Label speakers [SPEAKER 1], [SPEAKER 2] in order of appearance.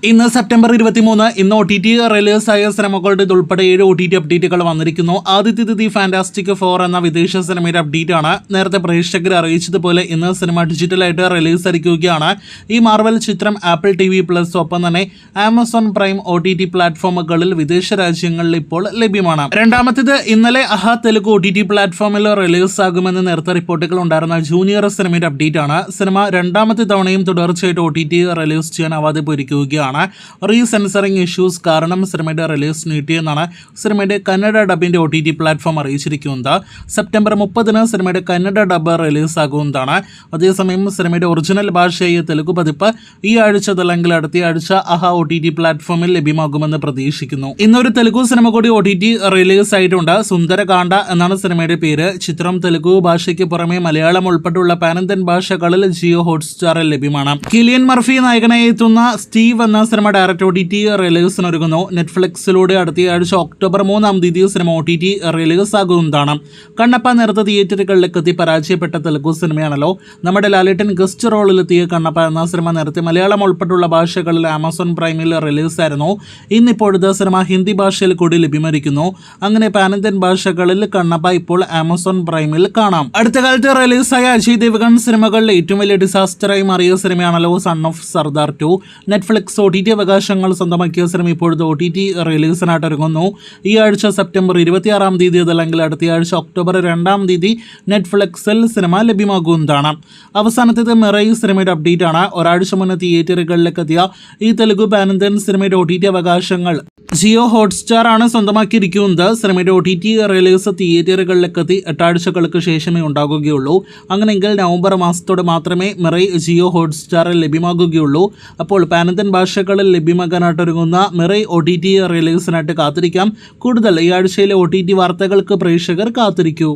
[SPEAKER 1] ഇന്ന് സെപ്റ്റംബർ 23 ഇന്ന് OTT റിലീസായ സിനിമകളുടെ ഉൾപ്പെടെ 7 OTT അപ്ഡേറ്റുകൾ വന്നിരിക്കുന്നു. ആദ്യത്തേത് ദി ഫാന്റാസ്റ്റിക് ഫോർ എന്ന വിദേശ സിനിമയുടെ അപ്ഡേറ്റ് ആണ്. നേരത്തെ പ്രേക്ഷകർ അറിയിച്ചതുപോലെ ഇന്ന് സിനിമ ഡിജിറ്റലായിട്ട് റിലീസായിരിക്കുകയാണ്. ഈ മാർവൽ ചിത്രം ആപ്പിൾ TV+, ഒപ്പം തന്നെ ആമസോൺ പ്രൈം OTT പ്ലാറ്റ്ഫോമുകളിൽ വിദേശ രാജ്യങ്ങളിൽ ഇപ്പോൾ ലഭ്യമാണ്. രണ്ടാമത്തേത് ഇന്നലെ തെലുഗു OTT പ്ലാറ്റ്ഫോമിൽ റിലീസാകുമെന്ന് നേരത്തെ റിപ്പോർട്ടുകൾ ഉണ്ടായിരുന്ന ജൂനിയർ സിനിമയുടെ അപ്ഡേറ്റ് ആണ്. സിനിമ രണ്ടാമത്തെ തവണയും തുടർച്ചയായിട്ട് OTT റിലീസ് ചെയ്യാനാവാതെ പോയിരിക്കുകയാണ്. റീസെൻസറിംഗ് ഇഷ്യൂസ് കാരണം സിനിമയുടെ റിലീസ് നീട്ടിയെന്നാണ് സിനിമയുടെ കന്നഡ ഡബിന്റെ OTT പ്ലാറ്റ്ഫോം അറിയിച്ചിരിക്കുന്നത്. സെപ്റ്റംബർ 30 സിനിമയുടെ കന്നഡ ഡബ് റിലീസാകുന്നതാണ്. അതേസമയം സിനിമയുടെ ഒറിജിനൽ ഭാഷയായ തെലുഗു പതിപ്പ് ഈ ആഴ്ച അല്ലെങ്കിൽ അടുത്ത ആഴ്ച OTT പ്ലാറ്റ്ഫോമിൽ ലഭ്യമാകുമെന്ന് പ്രതീക്ഷിക്കുന്നു. ഇന്നൊരു തെലുഗു സിനിമ കൂടി OTT റിലീസ് ആയിട്ടുണ്ട്. സുന്ദരകാണ്ഡ എന്നാണ് സിനിമയുടെ പേര്. ചിത്രം തെലുഗു ഭാഷയ്ക്ക് പുറമെ മലയാളം ഉൾപ്പെടെയുള്ള പാനന്തൻ ഭാഷകളിൽ ജിയോ ഹോട്ട്സ്റ്റാറിൽ ലഭ്യമാണ്. കിലിയൻ മർഫി നായകനായി എത്തുന്ന സ്റ്റീവ് എന്ന സിനിമ ഡയറക്റ്റ് OTT റിലീസിനൊരുങ്ങുന്നു. നെറ്റ്ഫ്ലിക്സിലൂടെ അടുത്ത ആഴ്ച October 3 cinema OTT release ആകുന്നതാണ്. Kannappa നേരത്തെ തിയേറ്ററുകളിലേക്ക് എത്തി പരാജയപ്പെട്ട തെലുഗു സിനിമയാണല്ലോ. നമ്മുടെ ലാലേട്ടൻ ഗസ്റ്റ് റോളിലെത്തിയ കണ്ണപ്പ എന്ന സിനിമ നേരത്തെ മലയാളം ഉൾപ്പെടെയുള്ള ഭാഷകളിൽ ആമസോൺ പ്രൈമിൽ റിലീസായിരുന്നു. ഇന്നിപ്പോഴത്തെ സിനിമ ഹിന്ദി ഭാഷയിൽ കൂടി ലഭ്യമായിരിക്കുന്നു. അങ്ങനെ പാനന്തൻ ഭാഷകളിൽ കണ്ണപ്പ ഇപ്പോൾ ആമസോൺ പ്രൈമിൽ കാണാം. അടുത്ത കാലത്ത് റിലീസായ അജയ് ദേവ്ഗൺ സിനിമകളിൽ ഏറ്റവും വലിയ ഡിസാസ്റ്ററായി മാറിയ സിനിമയാണല്ലോ son of Sardar 2. Netflix OTT അവകാശങ്ങൾ സ്വന്തമാക്കിയ സിനിമ ഇപ്പോഴത്തെ OTT റിലീസിനായിട്ട് ഒരുങ്ങുന്നു. ഈ ആഴ്ച സെപ്റ്റംബർ 26 അതല്ലെങ്കിൽ അടുത്ത ആഴ്ച ഒക്ടോബർ 2 നെറ്റ്ഫ്ലിക്സിൽ സിനിമ ലഭ്യമാകുന്നതാണ്. അവസാനത്തേത് മിറൈ സിനിമയുടെ അപ്ഡേറ്റ് ആണ്. ഒരാഴ്ച മുന്നേ തിയേറ്ററുകളിലേക്ക് എത്തിയ ഈ തെലുഗു പാനന്തൻ സിനിമയുടെ OTT അവകാശങ്ങൾ ജിയോ ഹോട്ട്സ്റ്റാർ ആണ് സ്വന്തമാക്കിയിരിക്കുന്നത്. സിനിമയുടെ OTT റിലീസ് തിയേറ്ററുകളിലേക്ക് എത്തി 8 ആഴ്ചകൾക്ക് ശേഷമേ ഉണ്ടാകുകയുള്ളൂ. അങ്ങനെയെങ്കിൽ നവംബർ മാസത്തോടെ മാത്രമേ മിറൈ ജിയോ ഹോട്ട്സ്റ്റാറിൽ ലഭ്യമാകുകയുള്ളൂ. അപ്പോൾ പാനന്തൻ ഭാഷകളിൽ ലഭ്യമാകാനായിട്ട് ഒരുങ്ങുന്ന മിറൈ OTT റിലീസിനായിട്ട് കാത്തിരിക്കാം. കൂടുതൽ ഈ ആഴ്ചയിലെ OTT വാർത്തകൾക്ക് പ്രേക്ഷകർ കാത്തിരിക്കൂ.